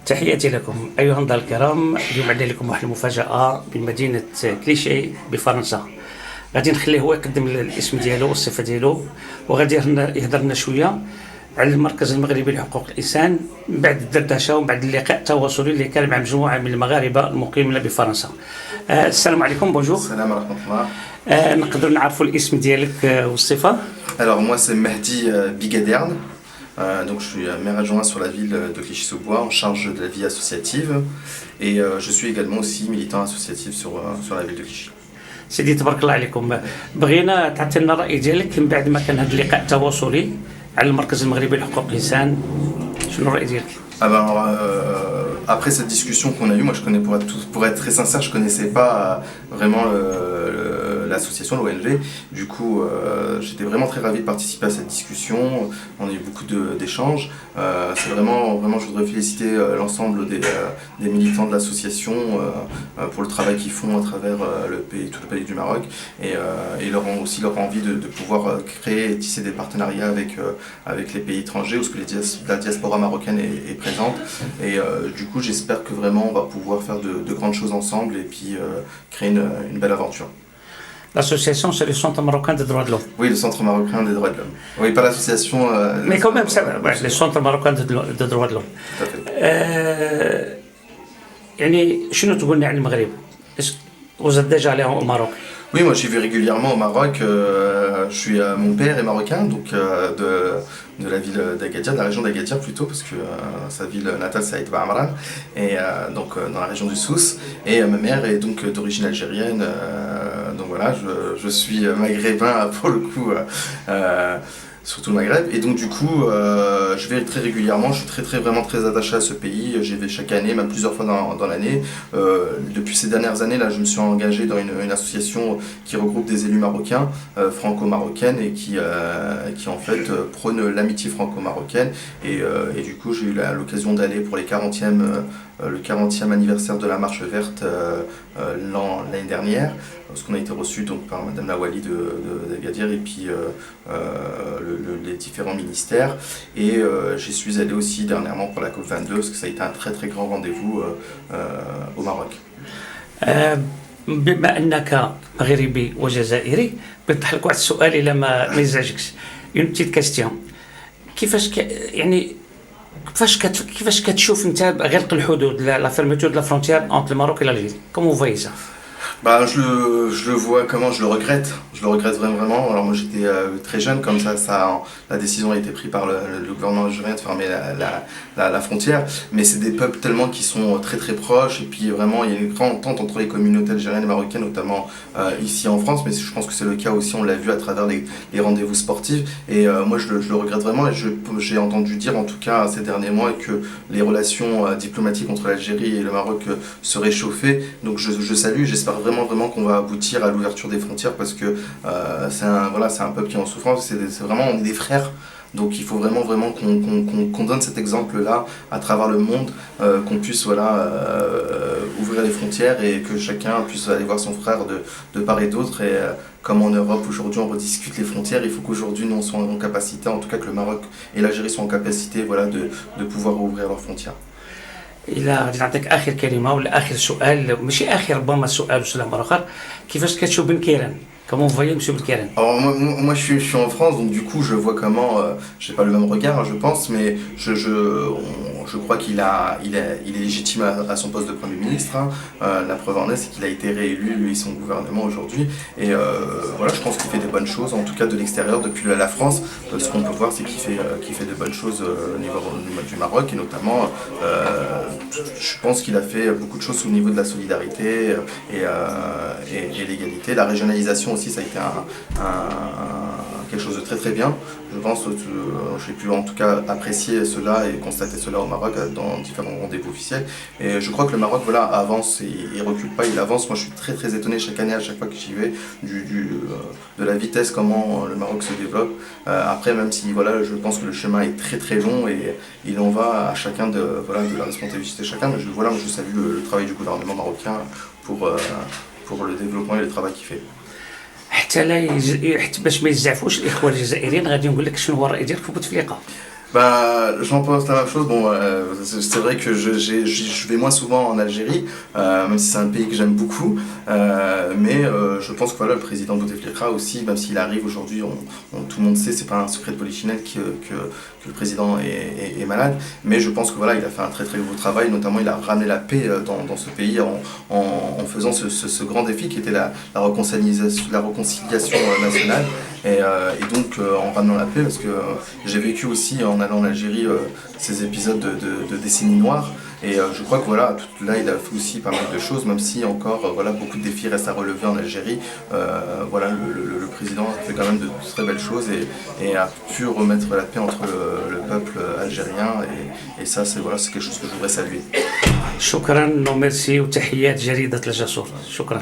تحياتي لكم أيها الأنظار الكرام. اليوم عندنا لكم واحد المفاجأة بمدينة كليشي بفرنسا. غادي نخليه هو يقدم الاسم ديالو والصفة ديالو، وغادي يهضر لنا شوية على المركز المغربي لحقوق الإنسان من بعد الدردشة ومن بعد اللقاء التواصلي اللي كان مع مجموعة من المغاربة المقيمين بفرنسا. السلام عليكم، بونجور. السلام ورحمة الله. نقدر نعرفوا الاسم ديالك والصفة؟ Alors moi c'est Mehdi Bigaderne, donc je suis maire adjoint sur la ville de Clichy-sous-Bois en charge de la vie associative et je suis également aussi militant associatif sur la ville de Clichy. سيدي تبارك الله عليكم. بغينا تعطي لنا الرأي ديالك من بعد ما كان هذا اللقاء التواصلي على المركز المغربي لحقوق الإنسان. شنو الرأي ديالك؟ Alors, après cette discussion qu'on a eue, moi je connais, pour être très sincère, je connaissais pas vraiment l'association, l'ONG. Du coup, j'étais vraiment très ravi de participer à cette discussion. On a eu beaucoup d'échanges. C'est vraiment, je voudrais féliciter l'ensemble des militants de l'association pour le travail qu'ils font à travers tout le pays du Maroc et leur envie de pouvoir créer et tisser des partenariats avec les pays étrangers où la diaspora marocaine est présente. Et du coup, j'espère que vraiment on va pouvoir faire de grandes choses ensemble et puis créer une belle aventure. L'association, c'est le Centre marocain des droits de l'homme. Oui, le Centre marocain des droits de l'homme. Oui, pas l'association. Mais quand même, le Centre marocain des droits de l'homme. Tout à fait. يعني شنو تقول لنا على المغرب؟ Vous êtes déjà allé au Maroc? Oui, moi j'y vais régulièrement au Maroc. Mon père est marocain, donc de la ville d'Agadir, de la région d'Agadir plutôt, parce que sa ville natale c'est Aït Ba'amran, et donc dans la région du Souss. Et ma mère est donc d'origine algérienne, donc voilà, je suis maghrébin pour le coup. Surtout le Maghreb, et donc du coup je vais très régulièrement, je suis vraiment très attaché à ce pays, j'y vais chaque année, même plusieurs fois dans l'année. Depuis ces dernières années là, je me suis engagé dans une association qui regroupe des élus marocains, franco-marocaines, et qui en fait prône l'amitié franco-marocaine, et du coup j'ai eu l'occasion d'aller pour le 40e anniversaire de la marche verte l'année dernière, parce qu'on a été reçu donc par Madame Lawali d'Agadir et puis les différents ministères, et j'y suis allé aussi dernièrement pour la COP22 parce que ça a été un très grand rendez-vous au Maroc. بما انك مغربي وجزائري بيطرح لك واحد السؤال الى ما يزعجكش. اون بتيت كاستيون، كيفاش كتشوف انت غلق الحدود لا فيرميتور de la frontière entre le Maroc et l'Algérie؟ Comment vous voyez ça؟ Bah, je le vois comment, je le regrette vraiment. Alors moi j'étais très jeune, comme ça la décision a été prise par le gouvernement algérien de fermer la frontière, mais c'est des peuples tellement qui sont très proches, et puis vraiment il y a une grande entente entre les communautés algériennes et marocaines, notamment ici en France, mais je pense que c'est le cas aussi, on l'a vu à travers les rendez-vous sportifs, et moi je le regrette vraiment, et j'ai entendu dire en tout cas ces derniers mois que les relations diplomatiques entre l'Algérie et le Maroc se réchauffaient, donc je salue, j'espère vraiment qu'on va aboutir à l'ouverture des frontières, parce que c'est un peuple qui est en souffrance, c'est vraiment, on est des frères, donc il faut vraiment qu'on donne cet exemple-là à travers le monde, qu'on puisse ouvrir les frontières et que chacun puisse aller voir son frère de part et d'autre, et comme en Europe aujourd'hui on rediscute les frontières, il faut qu'aujourd'hui nous on soit en capacité, en tout cas que le Maroc et l'Algérie soient en capacité de pouvoir ouvrir leurs frontières. إلا غادي نعطيك آخر كلمة ولا آخر سؤال، ماشي آخر، ربما سؤال وسؤال آخر، كيفاش كتشوف بن كيران؟ Comment vous voyez M. Belkeren? Alors moi je suis en France, donc du coup je vois comment, j'ai pas le même regard je pense, mais je crois qu'il est légitime à son poste de Premier ministre, hein. La preuve en est, c'est qu'il a été réélu, lui et son gouvernement aujourd'hui, et voilà, je pense qu'il fait des bonnes choses, en tout cas de l'extérieur, depuis la France, ce qu'on peut voir c'est qu'il fait de bonnes choses au niveau du Maroc, et notamment je pense qu'il a fait beaucoup de choses au niveau de la solidarité et l'égalité, la régionalisation aussi, ça a été quelque chose de très bien. Je pense que j'ai pu en tout cas apprécier cela et constater cela au Maroc dans différents rendez-vous officiels. Et je crois que le Maroc avance, et il recule pas, il avance. Moi je suis très étonné chaque année, à chaque fois que j'y vais, de la vitesse comment le Maroc se développe. Après, même si je pense que le chemin est très long, et il en va à chacun de la responsabilité de chacun, mais je salue le travail du gouvernement marocain pour le développement et le travail qu'il fait. حتى باش ما يزعفوش الاخوه الجزائريين غادي نقول لك شنو هو الراي ديالك في بوتفليقه. Bah, j'en pense la même chose. Bon, c'est vrai que je vais moins souvent en Algérie, même si c'est un pays que j'aime beaucoup. Mais je pense que voilà, le président Bouteflika aussi, même s'il arrive aujourd'hui, tout le monde sait, c'est pas un secret de polichinelle que le président est malade. Mais je pense que voilà, il a fait un très très beau travail. Notamment, il a ramené la paix dans ce pays en faisant ce grand défi qui était la réconciliation nationale. Et donc en ramenant la paix, parce que j'ai vécu aussi en allant en Algérie ces épisodes de décennies noires. Et je crois que voilà, là il a fait aussi pas mal de choses, même si encore voilà, beaucoup de défis restent à relever en Algérie. Voilà, le président a fait quand même de très belles choses et a pu remettre la paix entre le peuple algérien. Et ça, c'est voilà, c'est quelque chose que je voudrais saluer. شكرا وميرسي وتحيات جريدة الجسور. شكرا.